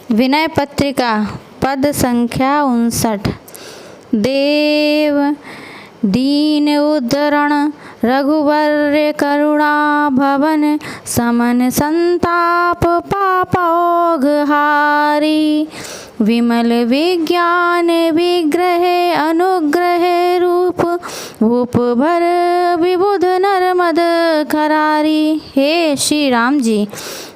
विनय पत्रिका पद संख्या 59। देव दीन उद्धरण रघुवर करुणा भवन समन संताप पापौघ हारी। विमल विज्ञान विग्रह अनुग्रह रूप भूप भर विबुध नर्मद खरारी। हे श्री राम जी,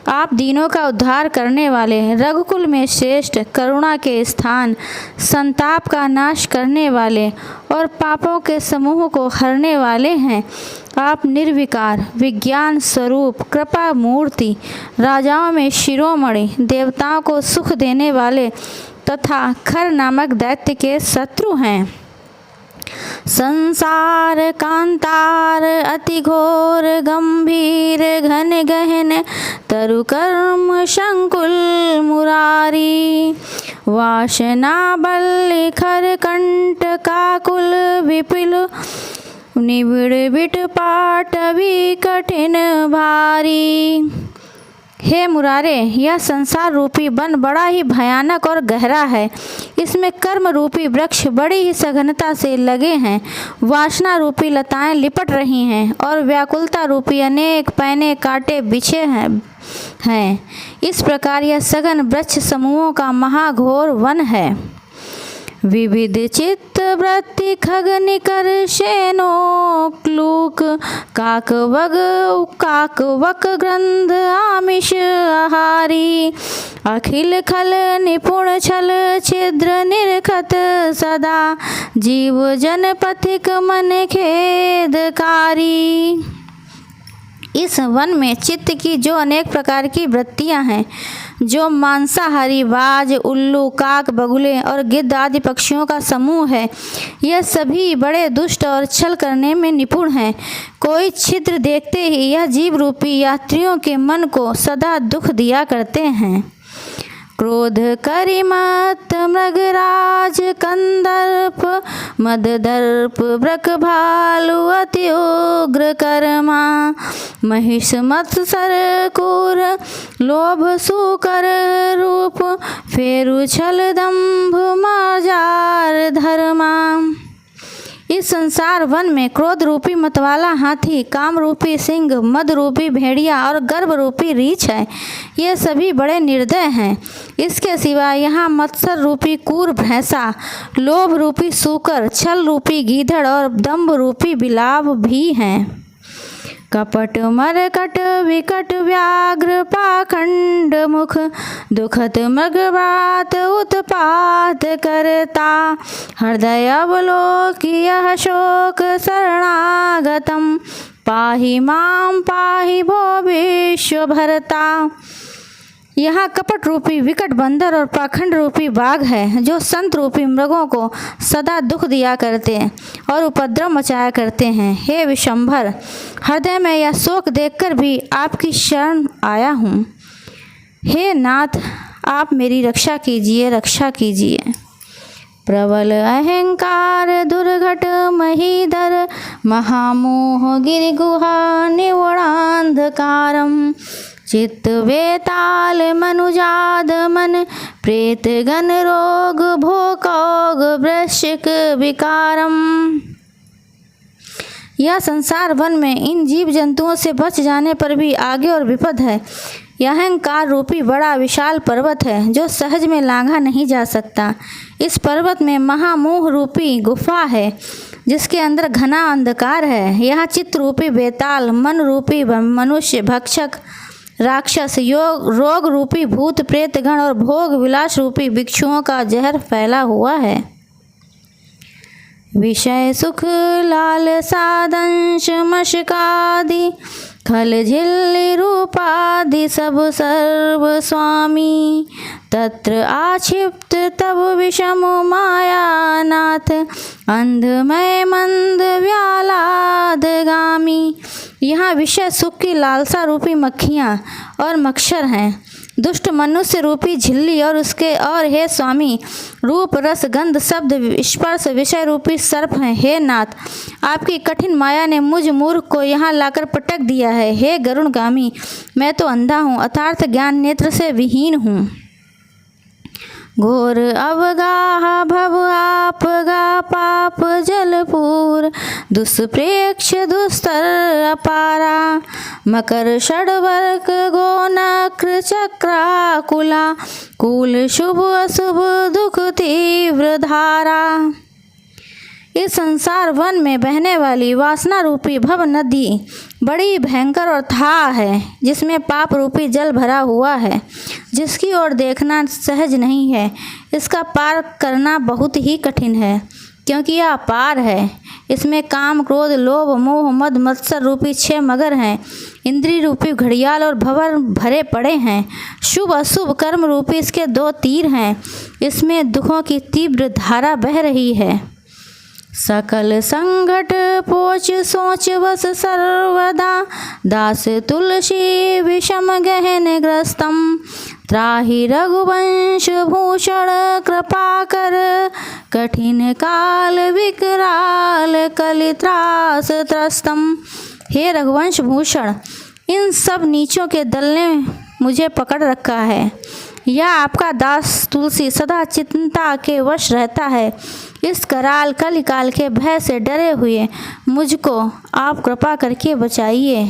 आप दीनों का उद्धार करने वाले, रघुकुल में श्रेष्ठ, करुणा के स्थान, संताप का नाश करने वाले और पापों के समूह को हरने वाले हैं। आप निर्विकार, विज्ञान स्वरूप, कृपा मूर्ति, राजाओं में शिरोमणि, देवताओं को सुख देने वाले तथा खर नामक दैत्य के शत्रु हैं। संसार कांतार अति घोर गंभीर घन गहन तरु कर्म संकुल मुरारी। वासना बल खर कंठ काकुल विपिल निबिड़ बिट पाटवी कठिन भारी। हे मुरारे, यह संसार रूपी वन बड़ा ही भयानक और गहरा है। इसमें कर्म रूपी वृक्ष बड़ी ही सघनता से लगे हैं, वासना रूपी लताएं लिपट रही हैं और व्याकुलता रूपी अनेक पैने कांटे बिछे हैं। इस प्रकार यह सघन वृक्ष समूहों का महाघोर वन है। विविध चित्त वृत्ति खग निकर शेनो क्लूक काकवक ग्रंथ आमिष आहारी। अखिल खल निपुण छल छिद्र निरखत सदा जीव जन पथिक मन खेदकारी। इस वन में चित्त की जो अनेक प्रकार की वृत्तियां हैं, जो मांसाहारी बाज, उल्लू, काक, बगुले और गिद्ध आदि पक्षियों का समूह है, यह सभी बड़े दुष्ट और छल करने में निपुण हैं। कोई छिद्र देखते ही यह जीव रूपी यात्रियों के मन को सदा दुख दिया करते हैं। क्रोध करिमत मृगराज कंदर्प मददर्प ब्रक भालु अति उग्र कर्मा। महिष मत्सर कूर लोभ सुकर रूप फेरु छल दंभ माजार धर्मा। इस संसार वन में क्रोध रूपी मतवाला हाथी, काम रूपी सिंह, मद रूपी भेड़िया और गर्भ रूपी रीछ है। ये सभी बड़े निर्दय हैं। इसके सिवा यहाँ मत्सर रूपी कूर भैंसा, लोभ रूपी सूकर, छल रूपी गीधड़ और दंभ रूपी बिलाव भी हैं। कपट मरकट विकट व्याघ्र पाखंड मुख दुखत मृगवात उत्पात करता। हृदय अवलोकी यह शोक शरणागतम पाहि माम पाहि भो विश्व भरता। यहाँ कपट रूपी विकट बंदर और पाखंड रूपी बाघ है, जो संत रूपी मृगों को सदा दुख दिया करते हैं और उपद्रव मचाया करते हैं। हे विशंभर, हृदय में यह शोक देखकर भी आपकी शरण आया हूँ। हे नाथ, आप मेरी रक्षा कीजिए, रक्षा कीजिए। प्रबल अहंकार दुर्घट महीधर महामोह गिरिगुहा निवणांधकारम। चित्त वेताल मनुजाद मन प्रेत गण रोग भोकौग वृश्चिक विकारम। यह संसार वन में इन जीव जंतुओं से बच जाने पर भी आगे और विपद है। यह अहंकार रूपी बड़ा विशाल पर्वत है, जो सहज में लांघा नहीं जा सकता। इस पर्वत में महामोह रूपी गुफा है, जिसके अंदर घना अंधकार है। यहाँ चित्त रूपी बेताल, मन रूपी मनुष्य, भक्षक राक्षस, रोग रूपी भूत प्रेत गण और भोग विलास रूपी भिक्षुओं का जहर फैला हुआ है। विषय सुख लाल सादंश मशकादि खल झिल्ली रूपादि सब सर्व स्वामी। तत्र आक्षिप्त तब विषम मायानाथ अंधमय मंद व्यालादगामी। यहाँ विषय सुख की लालसा रूपी मक्खियाँ और मच्छर हैं, दुष्ट मनुष्य रूपी झिल्ली और हे स्वामी, रूप रस गंध शब्द स्पर्श विषय रूपी सर्प हैं। हे नाथ, आपकी कठिन माया ने मुझ मूर्ख को यहाँ लाकर पटक दिया है। हे गरुणगामी, मैं तो अंधा हूँ, अर्थात ज्ञान नेत्र से विहीन हूँ। घोर अवगाह भव आपगा पाप जलपूर, दुष्प्रेक्ष दुस्तर अपारा, मकर षड्वर्क गोनक्र चक्राकुला, कुल शुभ अशुभ दुख तीव्र धारा। इस संसार वन में बहने वाली वासना रूपी भव नदी बड़ी भयंकर और अथाह है, जिसमें पाप रूपी जल भरा हुआ है, जिसकी ओर देखना सहज नहीं है। इसका पार करना बहुत ही कठिन है, क्योंकि यह अपार है। इसमें काम, क्रोध, लोभ, मोह, मद, मत्सर रूपी 6 मगर हैं। इंद्रिय रूपी घड़ियाल और भंवर भरे पड़े हैं। शुभ अशुभ कर्म रूपी इसके 2 तीर हैं। इसमें दुखों की तीव्र धारा बह रही है। सकल संघट पोच सोच वस सर्वदा, दास तुलसी विषम गहन ग्रस्तम, त्राहि रघुवंश भूषण कृपा कर, कठिन काल विकराल कलित्रास त्रस्तम। हे रघुवंश भूषण, इन सब नीचों के दल ने मुझे पकड़ रखा है। यह आपका दास तुलसी सदा चिंता के वश रहता है। इस कराल कलिकाल के भय से डरे हुए मुझको आप कृपा करके बचाइए।